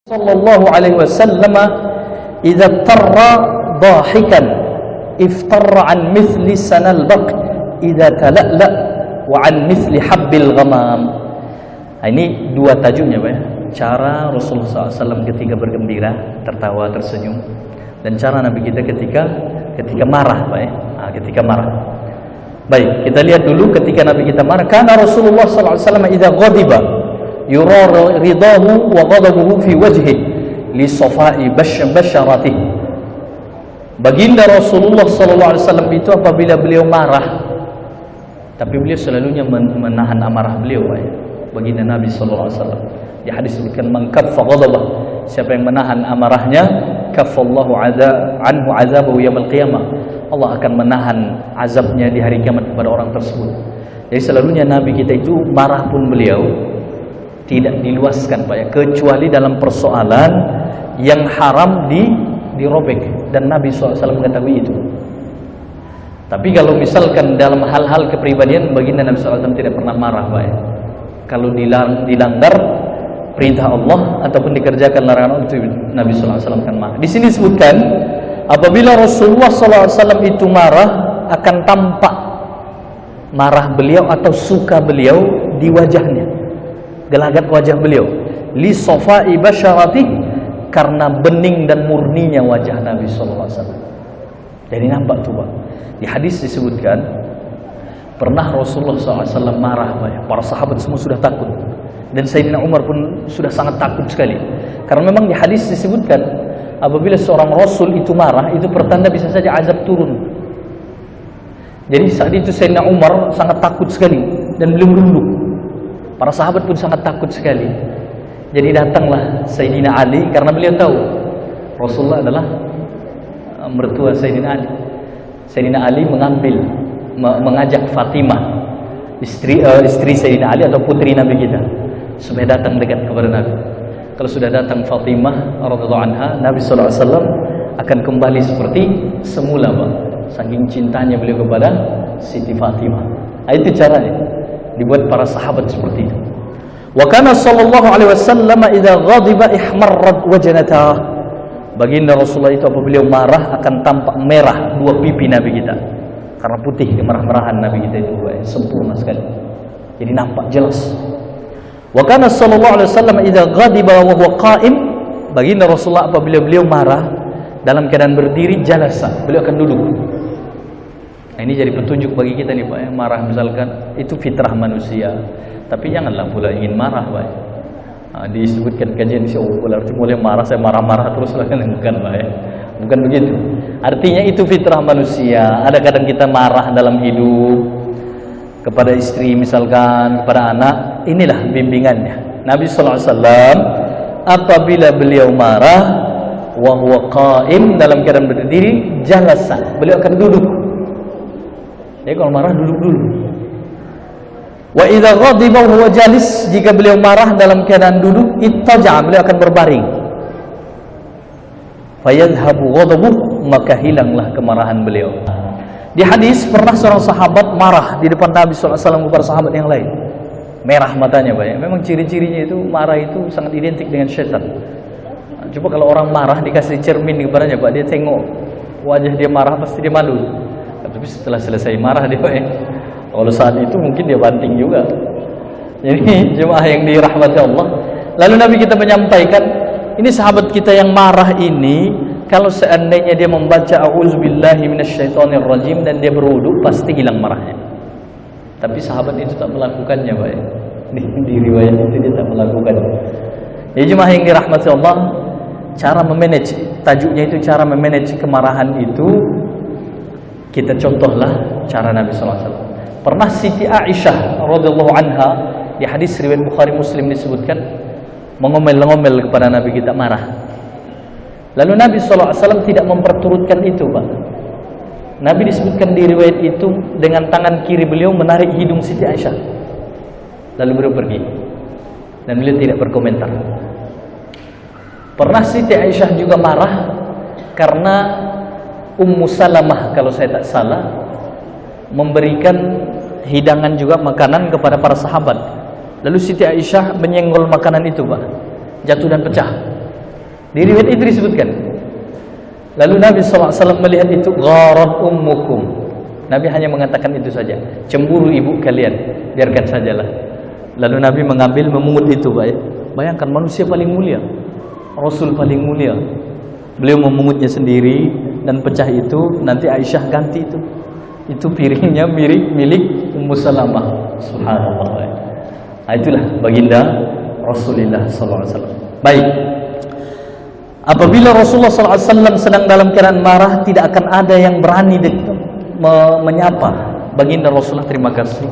sallallahu alaihi wasallam idza tarra dahikan iftarra an mithli sanal baq idza tala'la wa an mithli habbil ghamam. Ini dua tajuknya Pak ya. Cara Rasulullah SAW ketika bergembira, tertawa, tersenyum, dan cara Nabi kita ketika marah Pak ya. Ketika marah. Baik, kita lihat dulu ketika Nabi kita marah. Karena Rasulullah SAW idza ghadiba yura ridahu wa ghadabuhu fi wajhi li safai basharatih. Baginda Rasulullah SAW itu apabila beliau marah, tapi beliau selalunya menahan amarah beliau Pak ya. Baginda Nabi SAW di hadis disebutkan man kaffa ghadabah, siapa yang menahan amarahnya, kaffallahu anhu azabahu yaumil qiyamah, Allah akan menahan azabnya di hari kiamat kepada orang tersebut. Jadi selalunya Nabi kita itu marah pun beliau tidak diluaskan Pak ya, kecuali dalam persoalan yang haram dirobek, dan Nabi SAW mengetahui itu. Tapi kalau misalkan dalam hal-hal kepribadian, baginda Nabi SAW tidak pernah marah Pak ya. Kalau dilanggar perintah Allah ataupun dikerjakan larangan itu, Nabi SAW akan marah. Di sini disebutkan apabila Rasulullah SAW itu marah, akan tampak marah beliau atau suka beliau di wajahnya, gelagat wajah beliau, li safai basharatih, karena bening dan murninya wajah Nabi SAW. Jadi nampak tuh Pak. Di hadis disebutkan pernah Rasulullah SAW marah Pak ya. Para sahabat semua sudah takut, dan Sayyidina Umar pun sudah sangat takut sekali. Karena memang di hadis disebutkan apabila seorang Rasul itu marah, itu pertanda bisa saja azab turun. Jadi saat itu Sayyidina Umar sangat takut sekali dan beliau merunduk. Para sahabat pun sangat takut sekali. Jadi datanglah Sayyidina Ali, karena beliau tahu Rasulullah adalah mertua Sayyidina Ali. Sayyidina Ali mengajak Fatimah, istri Sayyidina Ali atau putri Nabi kita, supaya datang dekat kepada Nabi. Kalau sudah datang Fatimah radhiyallahu anha, Nabi sallallahu alaihi wasallam akan kembali seperti semula Pak. Saking cintanya beliau kepada Siti Fatimah. Itu caranya dibuat para sahabat seperti itu. Wa kana sallallahu alaihi wasallam idza ghadiba ihmarrat wajnatah. Baginda Rasulullah itu apabila beliau marah akan tampak merah dua pipi Nabi kita. Karena putih kemerah-merahan Nabi kita itu sempurna sekali. Jadi nampak jelas. Wa kana sallallahu alaihi wasallam idza ghadiba wa huwa qa'im. Baginda Rasulullah apabila beliau marah dalam keadaan berdiri, jalasa, beliau akan duduk. Nah, ini jadi petunjuk bagi kita nih Pak yang marah misalkan, itu fitrah manusia. Tapi janganlah pula ingin marah Pak. Disebutkan kajian di berarti mulai marah saya marah-marah terus lah, kan bukan Pak ya. Bukan begitu. Artinya itu fitrah manusia. Ada kadang kita marah dalam hidup kepada istri misalkan, kepada anak. Inilah bimbingannya. Nabi sallallahu alaihi wasallam apabila beliau marah wa huwa qa'im, dalam keadaan berdiri, jalasa, beliau akan duduk. Jadi kalau marah duduk dulu. Wa idza ghadiba huwa jalis, jika beliau marah dalam keadaan duduk, ittaja, beliau akan berbaring. Fayadhhabu ghadabuh, maka hilanglah kemarahan beliau. Di hadis pernah seorang sahabat marah di depan Nabi SAW kepada sahabat yang lain. Merah matanya Pak ya. Memang ciri-cirinya itu marah itu sangat identik dengan syaitan. Coba kalau orang marah dikasih cermin kepadanya Pak, dia tengok wajah dia marah, pasti dia malu. Tapi setelah selesai marah dia Pak ya, kalau saat itu mungkin dia banting juga. Jadi jemaah yang dirahmati Allah, lalu Nabi kita menyampaikan, ini sahabat kita yang marah ini, kalau seandainya dia membaca a'udzubillahi minasyaitonirrajim dan dia berwudu, pasti hilang marahnya. Tapi sahabat itu tak melakukannya Pak ya. Di riwayat itu dia tak melakukannya. Jadi jemaah yang dirahmati Allah, cara memanage, tajuknya itu cara memanage kemarahan itu, kita contohlah cara Nabi SAW. Pernah Siti Aisyah radhiyallahu anha, di hadis riwayat Bukhari Muslim disebutkan, mengomel-ngomel kepada Nabi kita marah. Lalu Nabi SAW tidak memperturutkan itu Pak. Nabi disebutkan di riwayat itu dengan tangan kiri beliau menarik hidung Siti Aisyah, lalu beliau pergi, dan beliau tidak berkomentar. Pernah Siti Aisyah juga marah karena Ummu Salamah kalau saya tak salah memberikan hidangan juga makanan kepada para sahabat. Lalu Siti Aisyah menyenggol makanan itu Pak, jatuh dan pecah. Di riwayat itu disebutkan. Lalu Nabi SAW melihat itu, gharat ummukum. Nabi hanya mengatakan itu saja. Cemburu ibu kalian, biarkan sajalah. Lalu Nabi mengambil memungut itu, Pak ya. Bayangkan manusia paling mulia, Rasul paling mulia. Beliau memungutnya sendiri dan pecah itu. Nanti Aisyah ganti itu. Itu piringnya milik Ummu Salamah. Subhanallah. Nah, itulah baginda Rasulullah SAW. Baik. Apabila Rasulullah SAW sedang dalam keadaan marah, tidak akan ada yang berani menyapa baginda Rasulullah. Terima kasih.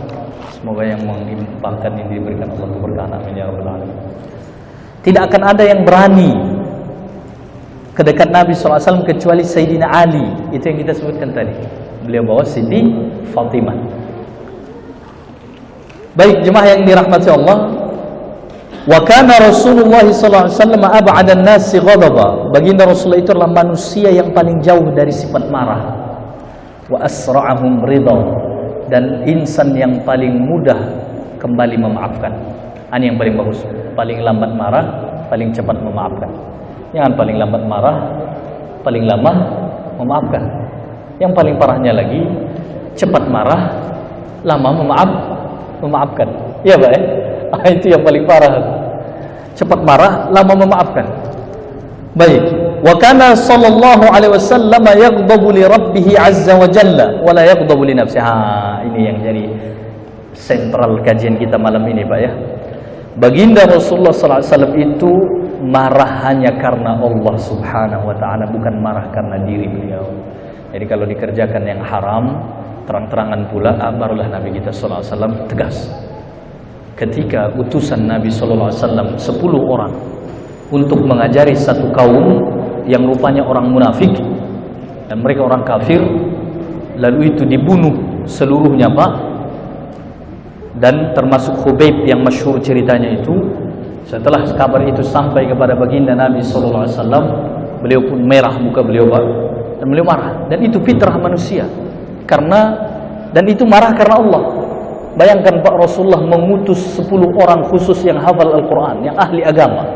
Semoga yang mengimpahkan ini diberikan Allah keberkahan. Amin ya rabbal alamin. Tidak akan ada yang berani ke dekat Nabi SAW kecuali Sayyidina Ali. Itu yang kita sebutkan tadi. Beliau bawa Siti Fatimah. Baik, jemaah yang dirahmati Allah. Wa kana Rasulullah sallallahu alaihi wasallam ab'ada an-nasi ghadaba. Baginda Rasulullah itu adalah manusia yang paling jauh dari sifat marah. Wa asra'ahum ridha, dan insan yang paling mudah kembali memaafkan. Ini yang paling bagus. Paling lambat marah, paling cepat memaafkan. Jangan paling lambat marah, paling lama memaafkan. Yang paling parahnya lagi, cepat marah, lama memaafkan. Iya, Pak ya? Itu yang paling parah. Cepat marah, lama memaafkan. Baik. Wa kana sallallahu alaihi wasallam yaghdabu li rabbih azza wa jalla wa la yaghdabu li nafsihi. Ini yang jadi sentral kajian kita malam ini, Pak ya. Baginda Rasulullah sallallahu alaihi wasallam itu marah hanya karena Allah Subhanahu wa taala, bukan marah karena diri beliau. Jadi kalau dikerjakan yang haram, terang-terangan pula, barulah Nabi kita sallallahu alaihi wasallam tegas. Ketika utusan Nabi sallallahu alaihi wasallam 10 orang untuk mengajari satu kaum yang rupanya orang munafik dan mereka orang kafir, lalu itu dibunuh seluruhnya, Pak. Dan termasuk Khubayb yang masyhur ceritanya itu. Setelah kabar itu sampai kepada baginda Nabi sallallahu alaihi wasallam, beliau pun merah muka beliau, Pak. Dan beliau marah. Dan itu fitrah manusia. Dan itu marah karena Allah. Bayangkan, Pak, Rasulullah mengutus 10 orang khusus yang hafal Al-Quran, yang ahli agama,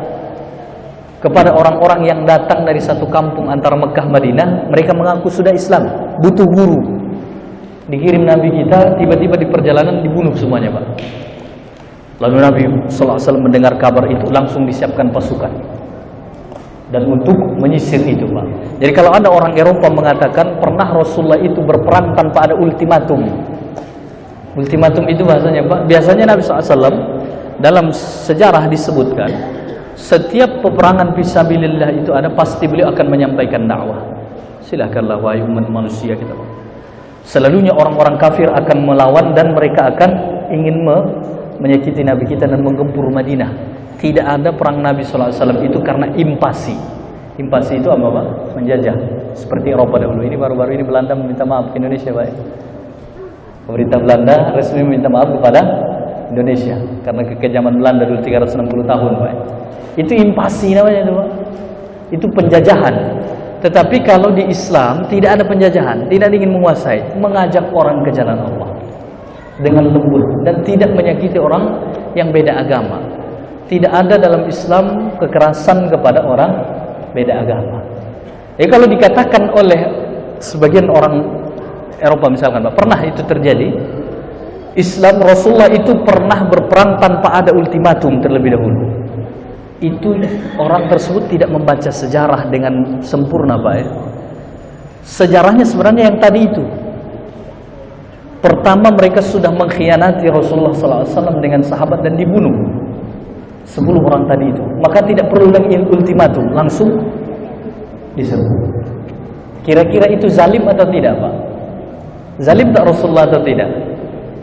kepada orang-orang yang datang dari satu kampung antara Mekah Madinah. Mereka mengaku sudah Islam, butuh guru. Dikirim Nabi kita, tiba-tiba di perjalanan dibunuh semuanya, Pak. Lalu Nabi SAW mendengar kabar itu, langsung disiapkan pasukan dan untuk menyisir itu, Pak. Jadi kalau ada orang Eropa mengatakan pernah Rasulullah itu berperang tanpa ada ultimatum. Ultimatum itu bahasanya, Pak, biasanya Nabi SAW dalam sejarah disebutkan setiap peperangan fisabilillah itu ada, pasti beliau akan menyampaikan dakwah. Silakanlah wahai umat manusia kita, Pak. Selalunya orang-orang kafir akan melawan dan mereka akan ingin menyakiti Nabi kita dan menggempur Madinah. Tidak ada perang Nabi SAW itu karena invasi. Invasi itu apa, Pak? Menjajah. Seperti Eropa dahulu. Ini baru-baru ini Belanda meminta maaf ke Indonesia, Pak. Pemerintah Belanda resmi meminta maaf kepada Indonesia karena kekejaman Belanda dulu 360 tahun, Pak. Itu invasi namanya itu, Pak. Itu penjajahan. Tetapi kalau di Islam tidak ada penjajahan, tidak ingin menguasai, mengajak orang ke jalan Allah dengan lembut dan tidak menyakiti orang yang beda agama. Tidak ada dalam Islam kekerasan kepada orang beda agama. Kalau dikatakan oleh sebagian orang Eropa misalkan, Pak, pernah itu terjadi, Islam Rasulullah itu pernah berperang tanpa ada ultimatum terlebih dahulu. Itu orang tersebut tidak membaca sejarah dengan sempurna, Pak ya. Sejarahnya sebenarnya yang tadi itu. Pertama mereka sudah mengkhianati Rasulullah SAW dengan sahabat dan dibunuh 10 orang tadi itu. Maka tidak perlu lagi ultimatum, langsung diserbu. Kira-kira itu zalim atau tidak, Pak? Zalim tak Rasulullah atau tidak?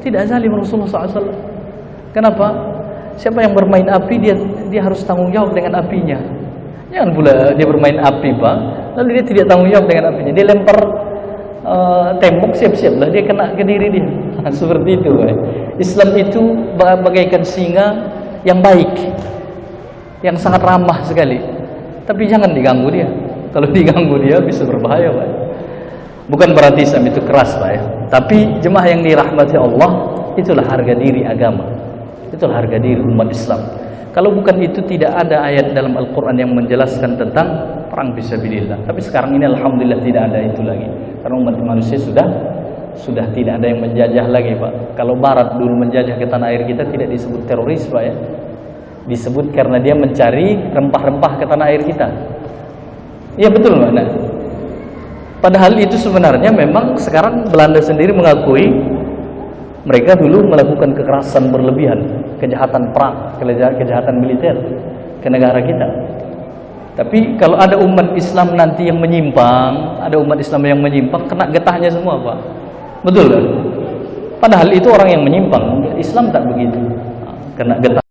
Tidak zalim Rasulullah SAW. Kenapa? Siapa yang bermain api, dia harus tanggung jawab dengan apinya. Jangan pula dia bermain api, Pak, lalu dia tidak tanggung jawab dengan apinya. Dia lempar tembok, siap-siaplah dia kena ke diri dia. Seperti itu, Pak. Islam itu bagaikan singa yang baik, yang sangat ramah sekali. Tapi jangan diganggu dia. Kalau diganggu dia bisa berbahaya, Pak. Bukan berarti Islam itu keras, Pak ya. Tapi jemaah yang dirahmati Allah, itulah harga diri agama. Itulah harga diri umat Islam. Kalau bukan itu tidak ada ayat dalam Al-Quran yang menjelaskan tentang perang fisabilillah. Tapi sekarang ini alhamdulillah tidak ada itu lagi. Karena umat manusia sudah tidak ada yang menjajah lagi, Pak. Kalau Barat dulu menjajah ke tanah air kita tidak disebut teroris, Pak, ya. Disebut karena dia mencari rempah-rempah ke tanah air kita. Iya betul, Pak. Nah, padahal itu sebenarnya memang sekarang Belanda sendiri mengakui mereka dulu melakukan kekerasan berlebihan, kejahatan perang, kejahatan militer ke negara kita. Tapi kalau ada umat Islam nanti yang menyimpang, ada umat Islam yang menyimpang, kena getahnya semua, Pak. Betul kan? Padahal itu orang yang menyimpang, Islam tak begitu. Kena getah.